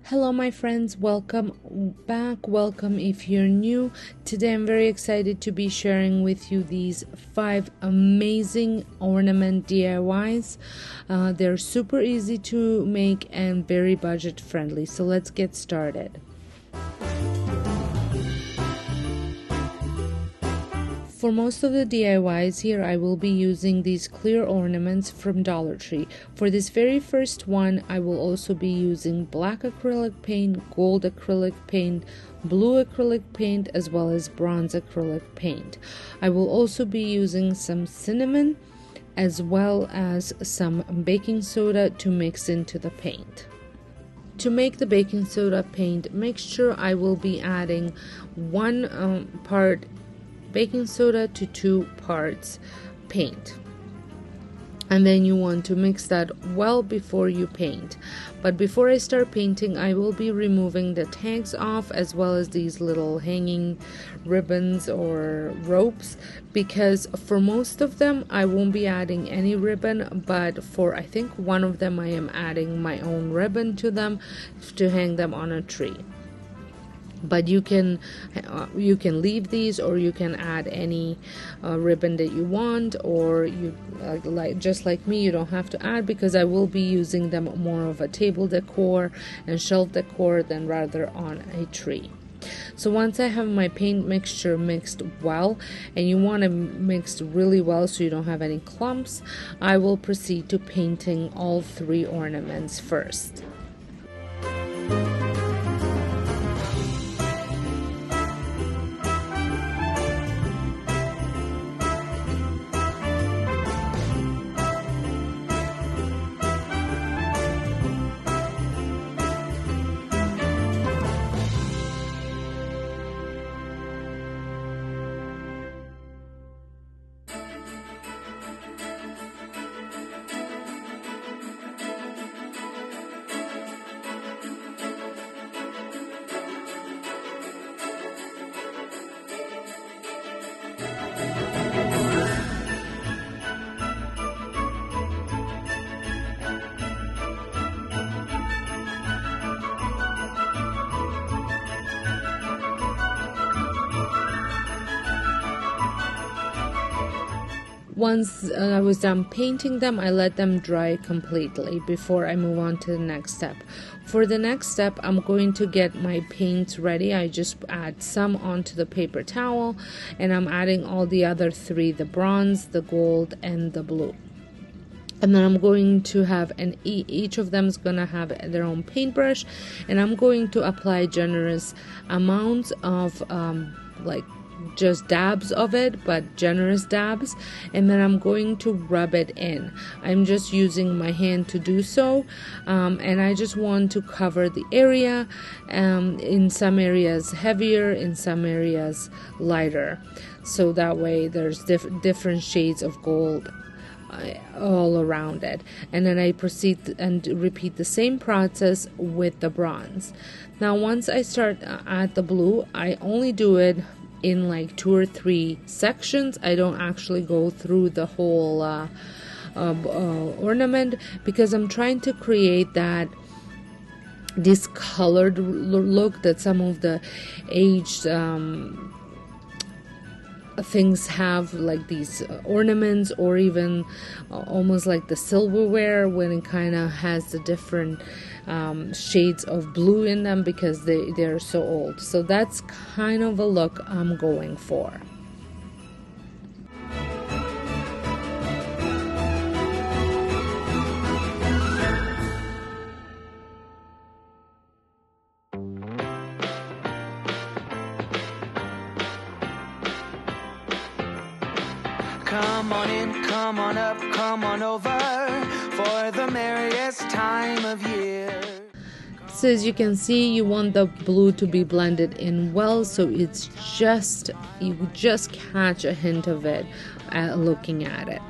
Hello my friends, welcome back, welcome if you're new. Today I'm very excited to be sharing with you these 5 amazing ornament DIYs. They're super easy to make and very budget friendly, so let's get started. For most of the DIYs here, I will be using these clear ornaments from Dollar Tree. For this very first one, I will also be using black acrylic paint, gold acrylic paint, blue acrylic paint, as well as bronze acrylic paint. I will also be using some cinnamon as well as some baking soda to mix into the paint. To make the baking soda paint mixture, I will be adding 1 part baking soda to 2 parts paint, and then you want to mix that well before you paint. But before I start painting, I will be removing the tags off as well as these little hanging ribbons or ropes, because for most of them I won't be adding any ribbon, but for I think one of them I am adding my own ribbon to them to hang them on a tree. But you can leave these, or you can add any ribbon that you want, or you just like me, you don't have to add, because I will be using them more of a table decor and shelf decor than rather on a tree. So once I have my paint mixture mixed well, and you want to mix really well so you don't have any clumps, I will proceed to painting all 3 ornaments first. Once I was done painting them, I let them dry completely before I move on to the next step. For the next step, I'm going to get my paints ready. I just add some onto the paper towel, and I'm adding all the other 3, the bronze, the gold, and the blue. And then I'm going to have each of them is going to have their own paintbrush, and I'm going to apply generous amounts of just dabs of it, but generous dabs, and then I'm going to rub it in. I'm just using my hand to do so, and I just want to cover the area, in some areas heavier, in some areas lighter, so that way there's different shades of gold all around it. And then I proceed and repeat the same process with the bronze. Now once I start at the blue, I only do it in like 2 or 3 sections. I don't actually go through the whole ornament, because I'm trying to create that discolored look that some of the aged things have, like these ornaments, or even almost like the silverware when it kind of has the different shades of blue in them, because they're so old. So that's kind of a look I'm going for. Come on in, come on up, come on over for the merriest time of year. So as you can see, you want the blue to be blended in well, so it's just, you just catch a hint of it looking at it.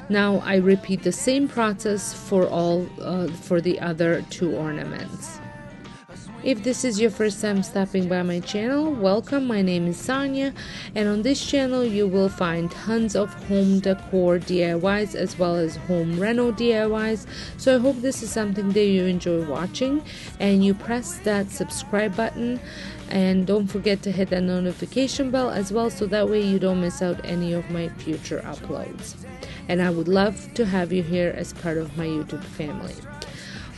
Now I repeat the same process for all for the other 2 ornaments. If this is your first time stopping by my channel, welcome. My name is Sonja, and on this channel you will find tons of home decor DIYs as well as home reno DIYs. So I hope this is something that you enjoy watching, and you press that subscribe button, and don't forget to hit that notification bell as well, so that way you don't miss out any of my future uploads. And I would love to have you here as part of my YouTube family.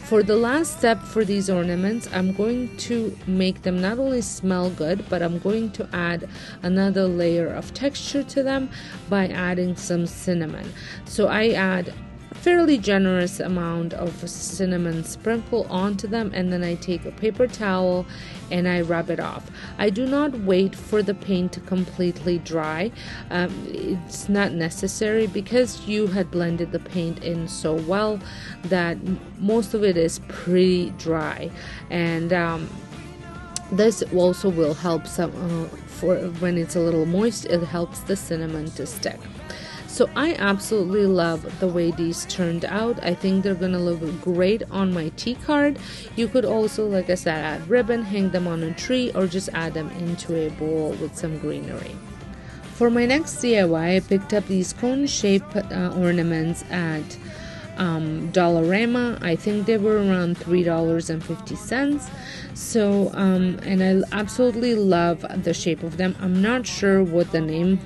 For the last step for these ornaments, I'm going to make them not only smell good, but I'm going to add another layer of texture to them by adding some cinnamon. So I add a fairly generous amount of cinnamon sprinkle onto them, and then I take a paper towel and I rub it off. I do not wait for the paint to completely dry. It's not necessary because you had blended the paint in so well that most of it is pretty dry, and this also will help some for when it's a little moist. It helps the cinnamon to stick. So I absolutely love the way these turned out. I think they're gonna look great on my tea card. You could also, like I said, add ribbon, hang them on a tree, or just add them into a bowl with some greenery. For my next DIY, I picked up these cone-shaped ornaments at Dollarama. I think they were around $3.50. So and I absolutely love the shape of them. I'm not sure what the name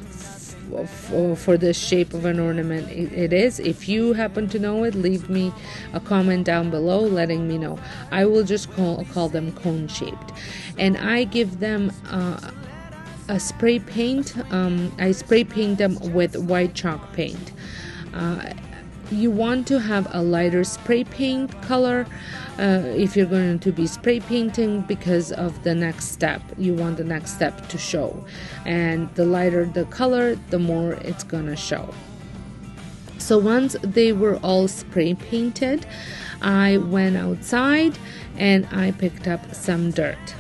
for the shape of an ornament it is. If you happen to know it, leave me a comment down below letting me know. I will just call them cone shaped, and I give them a spray paint. I spray paint them with white chalk paint. You want to have a lighter spray paint color if you're going to be spray painting, because of the next step. You want the next step to show, and the lighter the color, the more it's gonna show. So once they were all spray painted, I went outside and I picked up some dirt.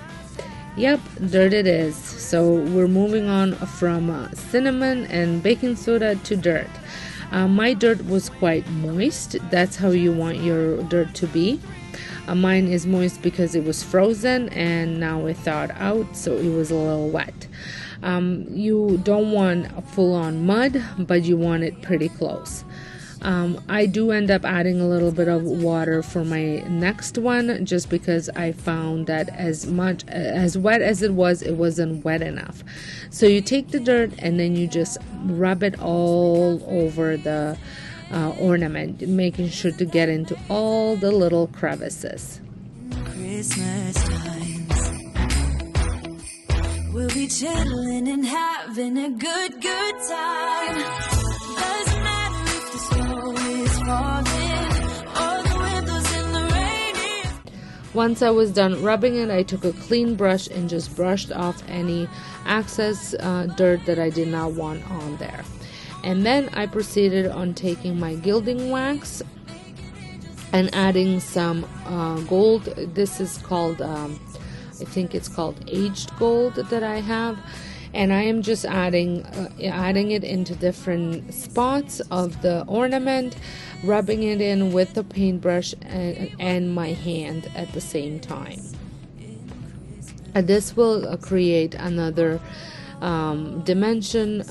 Yep, dirt it is. So we're moving on from cinnamon and baking soda to dirt. My dirt was quite moist. That's how you want your dirt to be. Mine is moist because it was frozen and now it thawed out, so it was a little wet. You don't want a full-on mud, but you want it pretty close. I do end up adding a little bit of water for my next one, just because I found that as wet as it wasn't wet enough. So you take the dirt and then you just rub it all over the ornament, making sure to get into all the little crevices. Christmas times, we'll be chilling and having a good time. Doesn't matter if the snow is falling or the windows in the rain. Once I was done rubbing it, I took a clean brush and just brushed off any excess dirt that I did not want on there. And then I proceeded on taking my gilding wax and adding some gold. This is called, I think it's called aged gold that I have. And I am just adding it into different spots of the ornament, rubbing it in with the paintbrush and my hand at the same time. And this will create another dimension,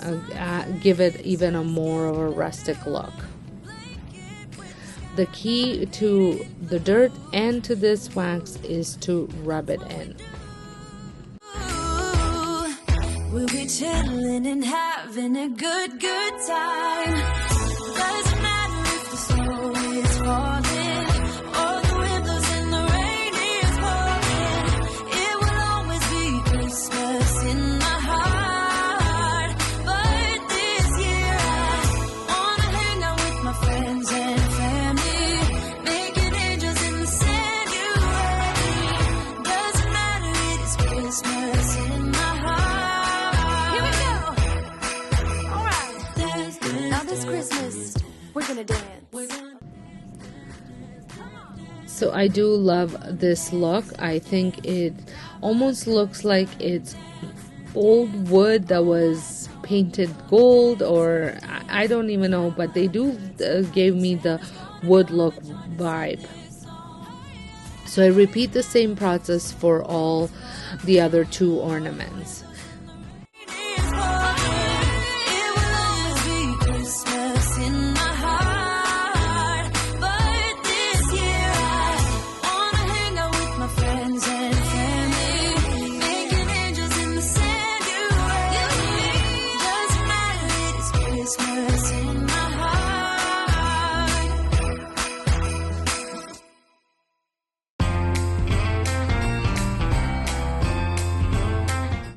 give it even a more of a rustic look. The key to the dirt and to this wax is to rub it in. We'll be chilling and having a good time. Doesn't matter if the snow is falling or the windows in the rain is pouring. It will always be Christmas in my heart. But this year I wanna hang out with my friends and family, making angels in the January. Doesn't matter, it is Christmas in my heart. Christmas, we're gonna dance. So I do love this look. I think it almost looks like it's old wood that was painted gold, or I don't even know, but they do give me the wood look vibe. So I repeat the same process for all the other 2 ornaments.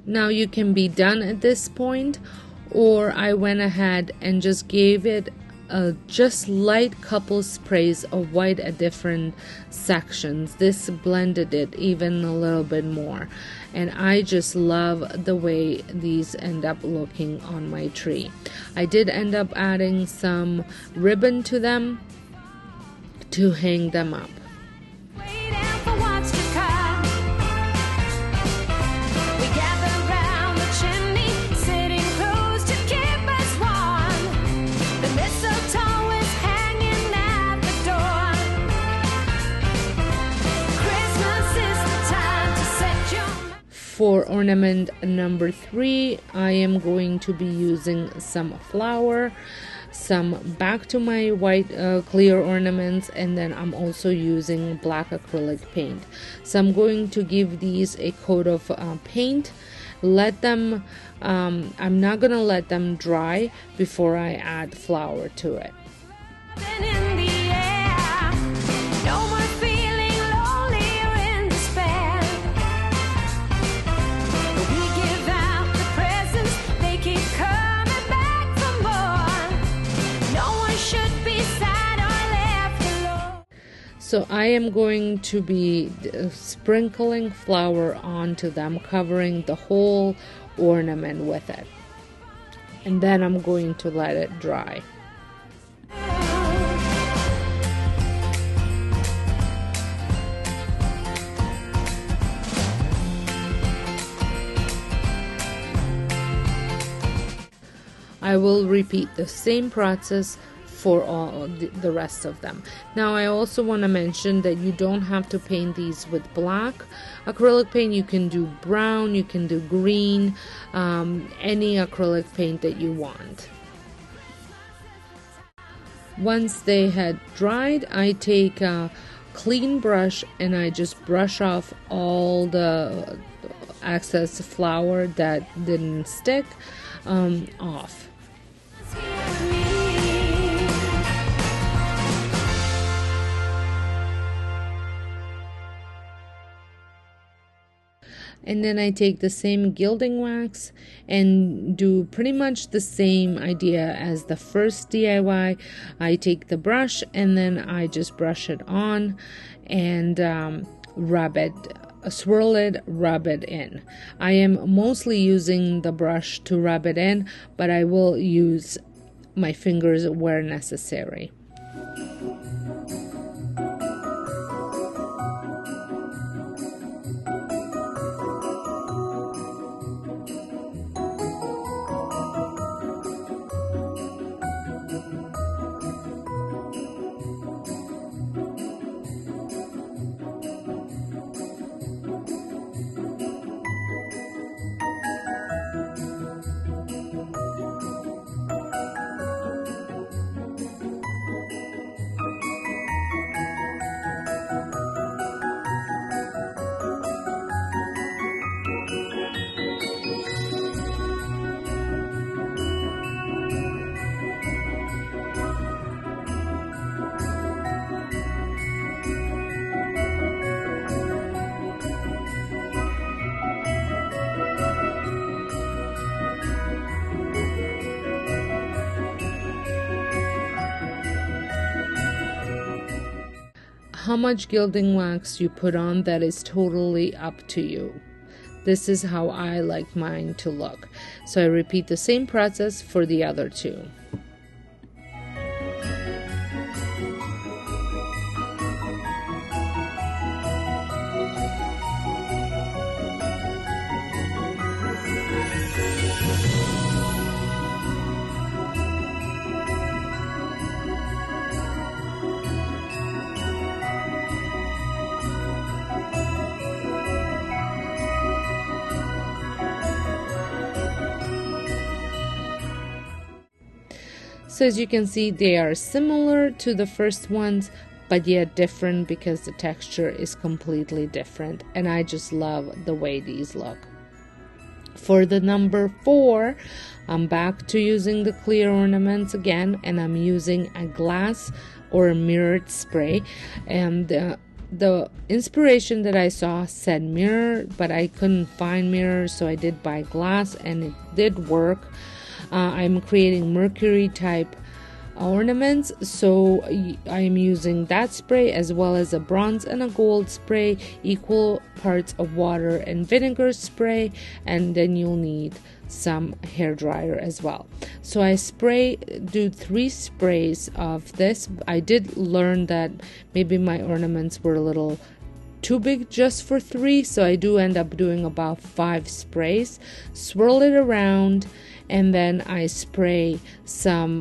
Now you can be done at this point, or I went ahead and just gave it a just light couple sprays of white at different sections. This blended it even a little bit more, and I just love the way these end up looking on my tree. I did end up adding some ribbon to them to hang them up. For ornament number 3, I am going to be using some flower, some back to my white clear ornaments, and then I'm also using black acrylic paint. So I'm going to give these a coat of paint, let them, I'm not going to let them dry before I add flower to it. So I am going to be sprinkling flour onto them, covering the whole ornament with it. And then I'm going to let it dry. I will repeat the same process for all the rest of them. Now I also want to mention that you don't have to paint these with black acrylic paint. You can do brown, you can do green, any acrylic paint that you want. Once they had dried, I take a clean brush and I just brush off all the excess flour that didn't stick off. And then I take the same gilding wax and do pretty much the same idea as the first DIY. I take the brush and then I just brush it on and rub it, swirl it, rub it in. I am mostly using the brush to rub it in, but I will use my fingers where necessary. How much gilding wax you put on, that is totally up to you. This is how I like mine to look. So I repeat the same process for the other 2. So as you can see, they are similar to the first ones, but yet different because the texture is completely different, and I just love the way these look. For the number 4, I'm back to using the clear ornaments again, and I'm using a glass or a mirrored spray. And the inspiration that I saw said mirror, but I couldn't find mirrors, so I did buy glass, and it did work. I'm creating Mercury type ornaments, so I'm using that spray as well as a bronze and a gold spray, equal parts of water and vinegar spray, and then you'll need some hair dryer as well. So I do 3 sprays of this. I did learn that maybe my ornaments were a little too big just for 3, so I do end up doing about 5 sprays. Swirl it around, and then I spray some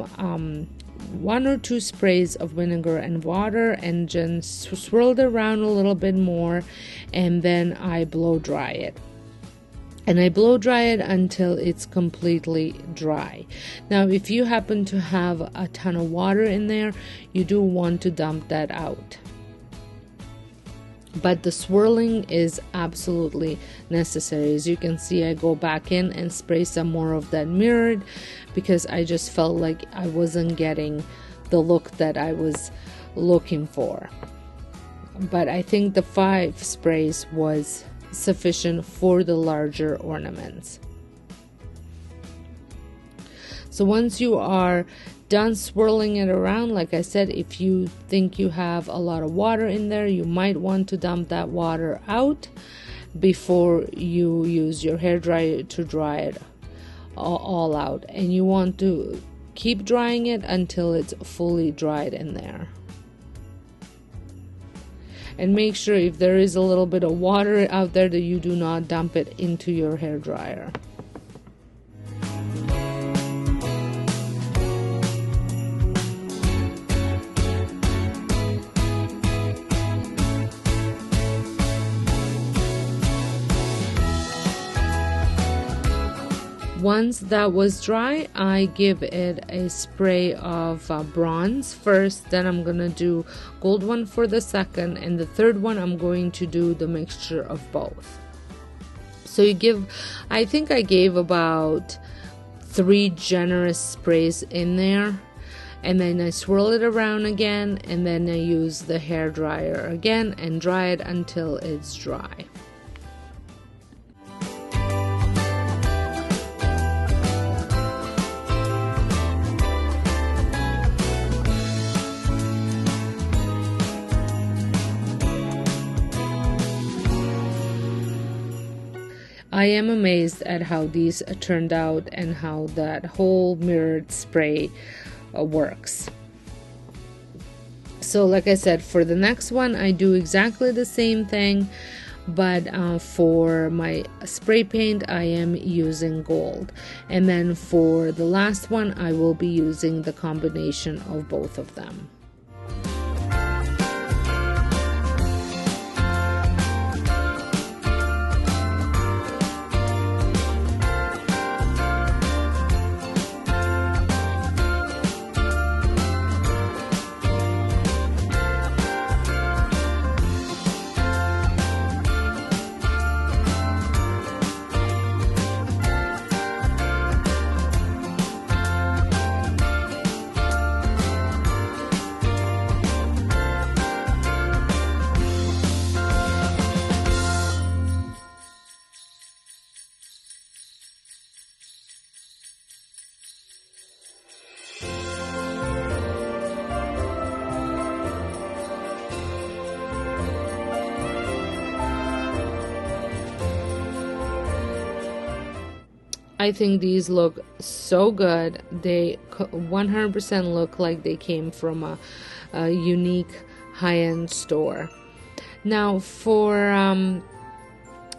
1 or 2 sprays of vinegar and water, and just swirl it around a little bit more, and then I blow dry it. And I blow dry it until it's completely dry. Now, if you happen to have a ton of water in there, you do want to dump that out. But the swirling is absolutely necessary. As you can see, I go back in and spray some more of that mirrored, because I just felt like I wasn't getting the look that I was looking for. But I think the 5 sprays was sufficient for the larger ornaments. So once you are done swirling it around, like I said, if you think you have a lot of water in there, you might want to dump that water out before you use your hair dryer to dry it all out. And you want to keep drying it until it's fully dried in there. And make sure if there is a little bit of water out there that you do not dump it into your hair dryer. Once that was dry, I give it a spray of bronze first, then I'm gonna do gold one for the second, and the third one I'm going to do the mixture of both. So I think I gave about 3 generous sprays in there, and then I swirl it around again, and then I use the hair dryer again and dry it until it's dry. I am amazed at how these turned out and how that whole mirrored spray works. So like I said, for the next one I do exactly the same thing, but for my spray paint I am using gold, and then for the last one I will be using the combination of both of them. I think these look so good. They 100% look like they came from a unique high-end store. Now for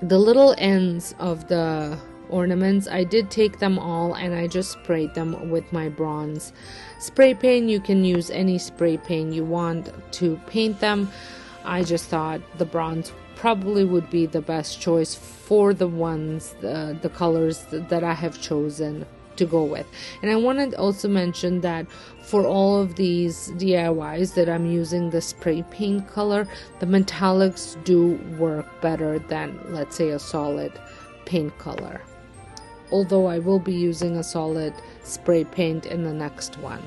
the little ends of the ornaments, I did take them all and I just sprayed them with my bronze spray paint. You can use any spray paint you want to paint them. I just thought the bronze probably would be the best choice for the ones, the colors that I have chosen to go with. And I want to also mention that for all of these DIYs that I'm using the spray paint color, the metallics do work better than, let's say, a solid paint color. Although I will be using a solid spray paint in the next one.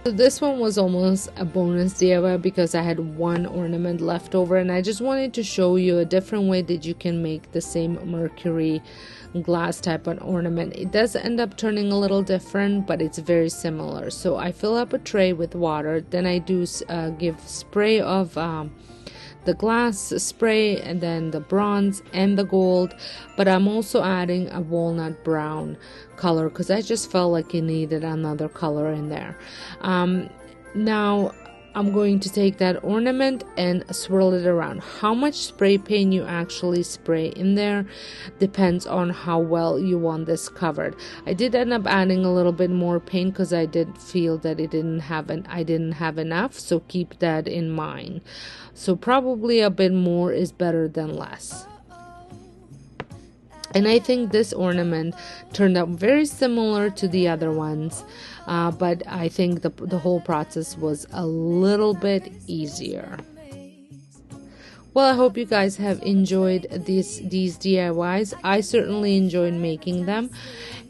So this one was almost a bonus DIY because I had one ornament left over, and I just wanted to show you a different way that you can make the same Mercury glass type of ornament. It does end up turning a little different, but it's very similar. So I fill up a tray with water, then I do give spray of the glass spray, and then the bronze and the gold, but I'm also adding a walnut brown color because I just felt like it needed another color in there. Now I'm going to take that ornament and swirl it around. How much spray paint you actually spray in there depends on how well you want this covered. I did end up adding a little bit more paint because I did feel that I didn't have enough, so keep that in mind. So probably a bit more is better than less. And I think this ornament turned out very similar to the other ones, but I think the whole process was a little bit easier. Well, I hope you guys have enjoyed these DIYs. I certainly enjoyed making them.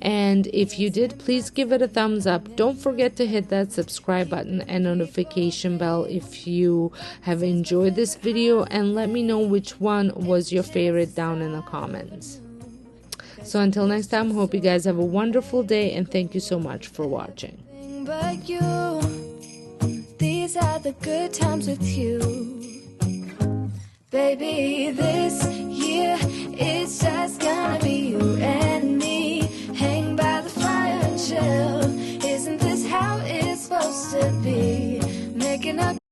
And if you did, please give it a thumbs up. Don't forget to hit that subscribe button and notification bell if you have enjoyed this video, and let me know which one was your favorite down in the comments. So until next time, hope you guys have a wonderful day, and thank you so much for watching. But you, these are the good times with you. Baby, this year it's just gonna be you and me. Hang by the fire and chill. Isn't this how it's supposed to be? Making up